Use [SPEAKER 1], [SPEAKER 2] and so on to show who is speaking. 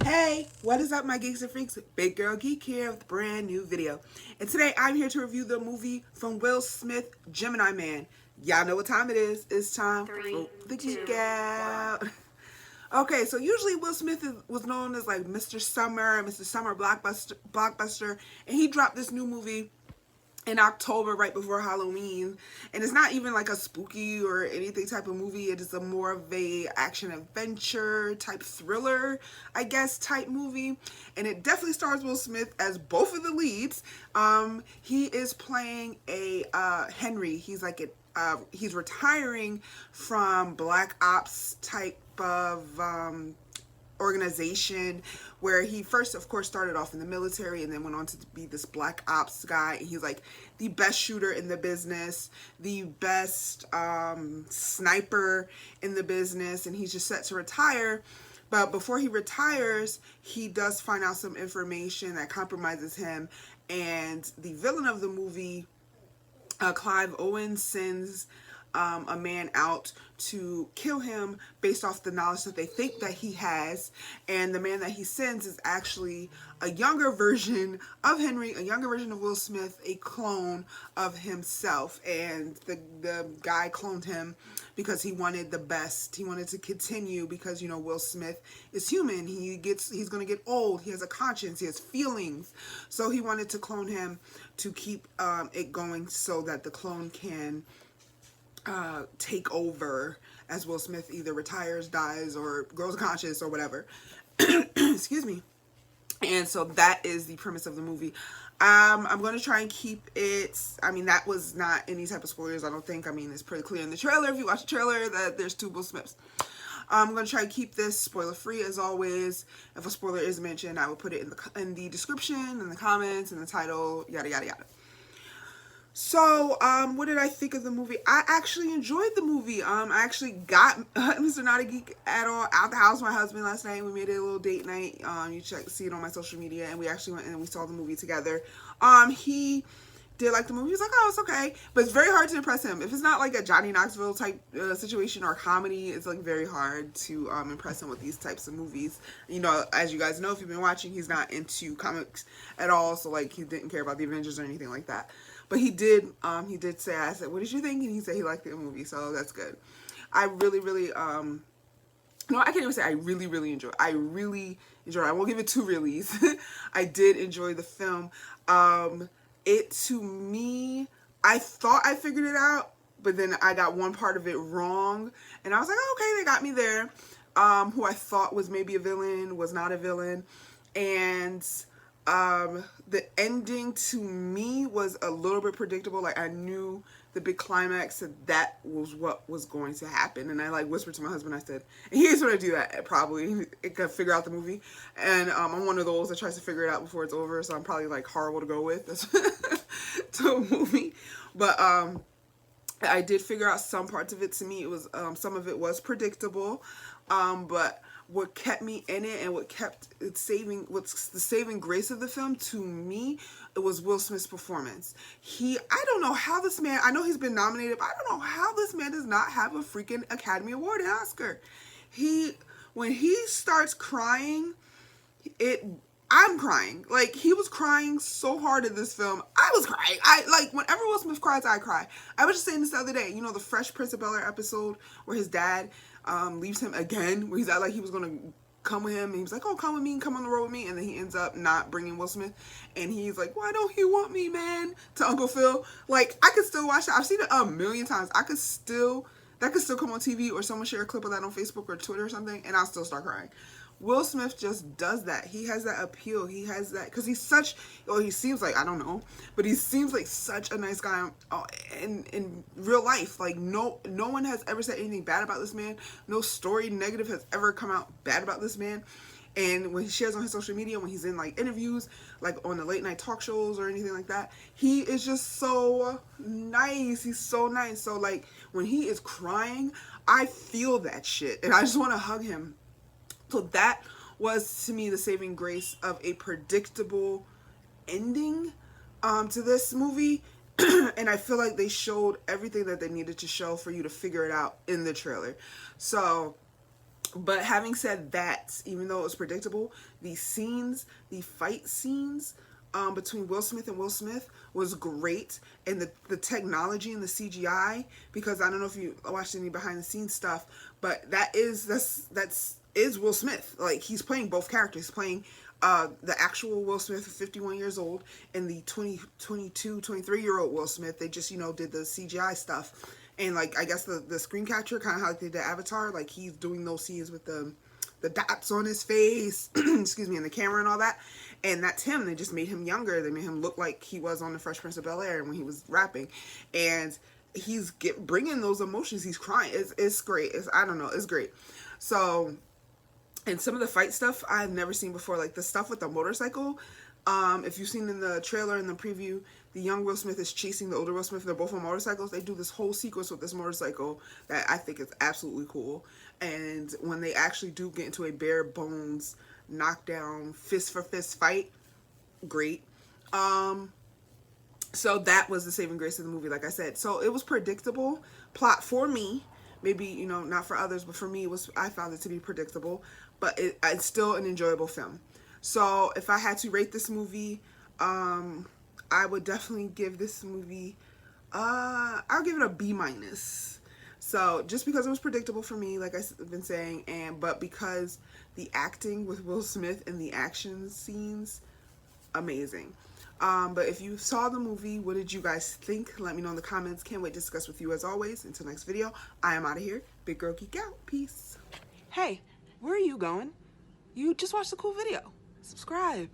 [SPEAKER 1] Hey, what is up, my geeks and freaks? Big Girl Geek here with a brand new video. And today I'm here to review the movie from Will Smith, Gemini Man. Y'all know what time it is. It's time for the Geek Out. Okay, so usually Will Smith was known as like Mr. Summer Blockbuster, and he dropped this new movie in October right before Halloween, and it's not even like a spooky or anything type of movie. It is a more of a action adventure type thriller, I guess, type movie, and it definitely stars Will Smith as both of the leads. He is playing a Henry. He's like he's retiring from Black Ops type of organization, where he first of course started off in the military and then went on to be this Black Ops guy. He's like the best shooter in the business, the best sniper in the business, and he's just set to retire. But before he retires, he does find out some information that compromises him, and the villain of the movie, Clive Owen, sends a man out to kill him based off the knowledge that they think that he has. And the man that he sends is actually a younger version of Henry, a younger version of Will Smith, a clone of himself. And the guy cloned him because he wanted the best. He wanted to continue because, you know, Will Smith is human. He's going to get old. He has a conscience. He has feelings. So he wanted to clone him to keep it going so that the clone can take over as Will Smith either retires, dies, or grows conscious or whatever. Excuse me. And so that is the premise of the movie. I'm going to try and keep it, I mean, that was not any type of spoilers, I don't think. I mean, it's pretty clear in the trailer, if you watch the trailer, that there's two Will Smiths. I'm going to try and keep this spoiler free as always. If a spoiler is mentioned, I will put it in the description, in the comments, in the title, yada yada yada. So, what did I think of the movie? I actually enjoyed the movie. I actually got Mr. Not a Geek at All out the house with my husband last night. We made it a little date night. You see it on my social media, and we actually went and we saw the movie together. He did like the movie. He was like, oh, it's okay. But it's very hard to impress him. If it's not like a Johnny Knoxville type situation or comedy, it's like very hard to impress him with these types of movies. You know, as you guys know, if you've been watching, he's not into comics at all. So like, he didn't care about the Avengers or anything like that. But he did say, I said, what did you think? And he said he liked the movie, so that's good. I really, really, no, I can't even say I really, really enjoyed it. I really enjoyed it. I won't give it two reallys. I did enjoy the film. To me, I thought I figured it out, but then I got one part of it wrong. And I was like, oh, okay, they got me there. Who I thought was maybe a villain was not a villain. And the ending to me was a little bit predictable. Like, I knew the big climax that was what was going to happen, and I like whispered to my husband. I said, and he's going to do that probably. It could figure out the movie, and I'm one of those that tries to figure it out before it's over. So I'm probably like horrible to go with to a movie, but I did figure out some parts of it. To me, it was some of it was predictable, but what kept me in it and what kept it what's the saving grace of the film to me, it was Will Smith's performance. I don't know how this man, I know he's been nominated, but I don't know how this man does not have a freaking Academy Award and Oscar. When he starts crying, I'm crying. Like, he was crying so hard in this film. I was crying. Like, whenever Will Smith cries, I cry. I was just saying this the other day, you know, the Fresh Prince of Bel-Air episode where his dad leaves him again, where he's out like he was going to come with him, and he was like, oh, come with me, come on the road with me, and then he ends up not bringing Will Smith, and he's like, why don't he want me, man, to Uncle Phil. Like, I could still watch that. I've seen it a million times. That could still come on TV, or someone share a clip of that on Facebook or Twitter or something, and I'll still start crying. Will Smith just does that. He has that appeal. He has that, because he's such, well, he seems like, I don't know, but he seems like such a nice guy in real life. Like, no one has ever said anything bad about this man. No story negative has ever come out bad about this man. And when he shares on his social media, when he's in like interviews, like on the late night talk shows or anything like that, he is just so nice. He's so nice. So like, when he is crying, I feel that shit, and I just want to hug him. So that was, to me, the saving grace of a predictable ending to this movie. And I feel like they showed everything that they needed to show for you to figure it out in the trailer. So But having said that, even though it was predictable, the fight scenes between Will Smith and Will Smith was great. And the technology and the CGI, because I don't know if you watched any behind the scenes stuff, but that's Will Smith. Like, he's playing both characters. He's playing the actual Will Smith, 51 years old, and the 23-year-old Will Smith. They just, did the CGI stuff. And, like, I guess the screen capture, kind of how they did the Avatar, like, he's doing those scenes with the dots on his face, excuse me, and the camera and all that. And that's him. They just made him younger. They made him look like he was on the Fresh Prince of Bel-Air when he was rapping. And he's bringing those emotions. He's crying. It's great. I don't know. It's great. So, and some of the fight stuff I've never seen before, like the stuff with the motorcycle. If you've seen in the trailer, in the preview, the young Will Smith is chasing the older Will Smith. They're both on motorcycles. They do this whole sequence with this motorcycle that I think is absolutely cool. And when they actually do get into a bare bones knockdown fist for fist fight, great. So that was the saving grace of the movie, like I said. So it was predictable plot for me. Maybe, not for others, but for me, I found it to be predictable. But it's still an enjoyable film. So if I had to rate this movie, I would definitely give this movie, I'll give it a B-. So just because it was predictable for me, like I've been saying, but because the acting with Will Smith and the action scenes, amazing. But if you saw the movie, what did you guys think? Let me know in the comments. Can't wait to discuss with you as always. Until next video, I am out of here. Big Girl Geek out. Peace. Hey, where are you going? You just watched a cool video. Subscribe.